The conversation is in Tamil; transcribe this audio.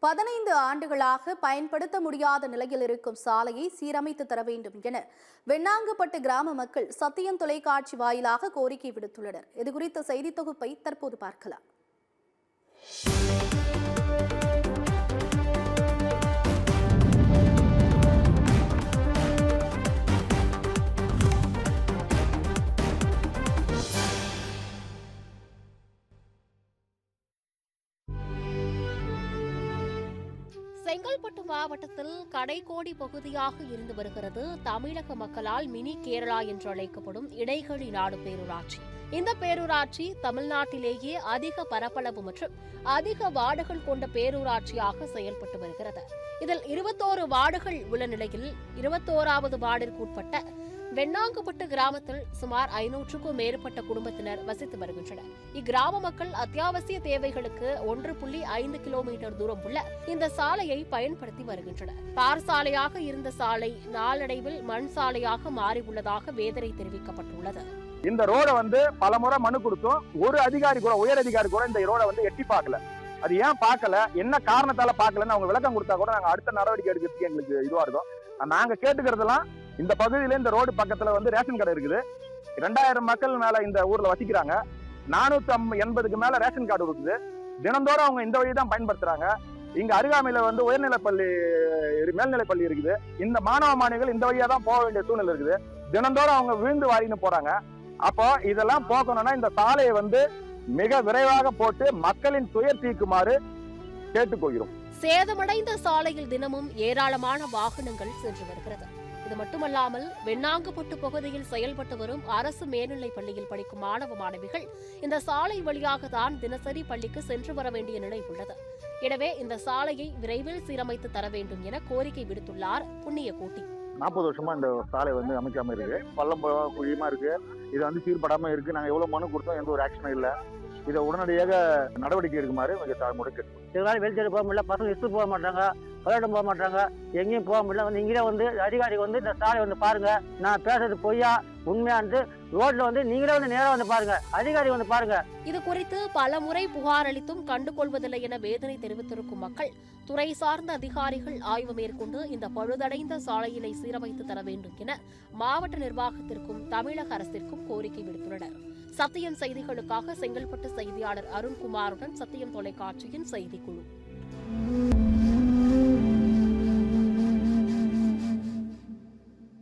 15 ஆண்டுகளாக பயன்படுத்த முடியாத நிலையில் இருக்கும் சாலையை சீரமைத்து தர வேண்டும் என வெண்ணாங்கப்பட்டு கிராம மக்கள் சத்தியம் தொலைக்காட்சி வாயிலாக கோரிக்கை விடுத்துள்ளனர். இதுகுறித்த செய்தி தொகுப்பை தற்போது பார்க்கலாம். செங்கல்பட்டு மாவட்டத்தில் கடைக்கோடி பகுதியாக இருந்து வருகிறது தமிழக மக்களால் மினி கேரளா என்று அழைக்கப்படும் இடைகளி நாடு பேரூராட்சி. இந்த பேரூராட்சி தமிழ்நாட்டிலேயே அதிக பரப்பளவு மற்றும் அதிக வார்டுகள் கொண்ட பேரூராட்சியாக செயல்பட்டு வருகிறது. இதில் 21 வார்டுகள் உள்ள நிலையில் 21வது வார்டிற்குட்பட்ட வெண்ணாங்கப்பட்டு கிராமத்தில் சுமார் 500க்கும் மேற்பட்ட குடும்பத்தினர் வசித்து வருகின்றனர். இக்கிராம மக்கள் அத்தியாவசிய தேவைகளுக்கு 1.5 கிலோமீட்டர் தூரம் உள்ள இந்த சாலையை பயன்படுத்தி வருகின்றனர். தார் சாலையாக இருந்த சாலை நாளடைவில் மண் சாலையாக மாறியுள்ளதாக வேதனை தெரிவிக்கப்பட்டுள்ளது. இந்த ரோட பலமுறை மனு கொடுத்தோம். ஒரு அதிகாரி கூட, உயர் அதிகாரி கூட இந்த ரோட எட்டி பார்க்கல. அது ஏன் பார்க்கல, என்ன காரணத்தால பார்க்கலன்னு அவங்க விளக்கம் கொடுத்தா கூட நாங்க அடுத்த நடவடிக்கை எடுக்கிறதுக்கு எங்களுக்கு இதுவா இருக்கும். நாங்க கேட்டுக்கிறதெல்லாம், இந்த பகுதியில இந்த ரோடு பக்கத்துல ரேஷன் கடை இருக்குது. 2000 மக்கள் மேல இந்த ஊர்ல வசிக்கிறாங்க. 480க்கு மேல ரேஷன் கார்டு இருக்குது. தினந்தோறும் அவங்க இந்த வழி தான் பயன்படுத்துறாங்க. இங்க அருகாமையில உயர்நிலைப்பள்ளி, மேல்நிலைப்பள்ளி இருக்குது. இந்த மாணவ மாணவிகள் இந்த வழியா தான் போக வேண்டிய சூழ்நிலை இருக்குது. தினந்தோறும் அவங்க விழுந்து வாரின்னு போறாங்க. அப்போ இதெல்லாம் போக்கணும்னா இந்த சாலையை மிக விரைவாக போட்டு மக்களின் துயர் தீர்க்குமாறு கேட்டுக்கொள்கிறோம். சேதமடைந்த சாலையில் தினமும் ஏராளமான வாகனங்கள் சென்று வருகிறது. இது மட்டுமல்லாமல் வெண்ணாங்கப்பட்டு பகுதியில் செயல்பட்டு வரும் அரசு மேல்நிலைப் பள்ளியில் படிக்கும் மாணவ மாணவிகள் இந்த சாலை வழியாக தான் தினசரி பள்ளிக்கு சென்று வர வேண்டிய நிலை உள்ளது. எனவே இந்த சாலையை விரைவில் சீரமைத்து தர வேண்டும் என கோரிக்கை விடுத்துள்ளார் புண்ணியகோட்டி. 40 வருஷமா இந்த சாலை அமைக்காம இருக்கு. பள்ளம் குழியுமா இருக்கு. இது சீர்படாம இருக்கு. நாங்க எவ்வளவு மனு கொடுத்தோம், எந்த ஒரு ஆக்ஷனும் இல்ல. இதை உடனடியாக நடவடிக்கை எடுக்குமாறு மிக தாழ்மையோடு கேட்கிறோம். இதனால வெளிச்சேரி போக முடியல, பசங்க ஸ்கூல் போக மாட்டாங்க, விளையாட்டம் போக மாட்டாங்க, எங்கேயும் போக முடியல. இங்கே அதிகாரி இந்த சாலை பாருங்க, நான் பேசுறது பொய்யா உண்மையானது ரோட்ல நீங்களே நேரம் பாருங்க, அதிகாரி பாருங்க. இது குறித்து பல முறை புகார் அளித்தும் கண்டுகொள்வதில்லை என வேதனை தெரிவித்திருக்கும் மக்கள் துறை சார்ந்த அதிகாரிகள் ஆய்வு மேற்கொண்டு இந்த பழுதடைந்த சாலையினை சீரமைத்து தர வேண்டும் என மாவட்ட நிர்வாகத்திற்கும் தமிழக அரசிற்கும் கோரிக்கை விடுத்துள்ளனர். சத்தியம் செய்திகளுக்காக செங்கல்பட்டு செய்தியாளர் அருண்குமாருடன் சத்தியம் தொலைக்காட்சியின் செய்திக்குழு.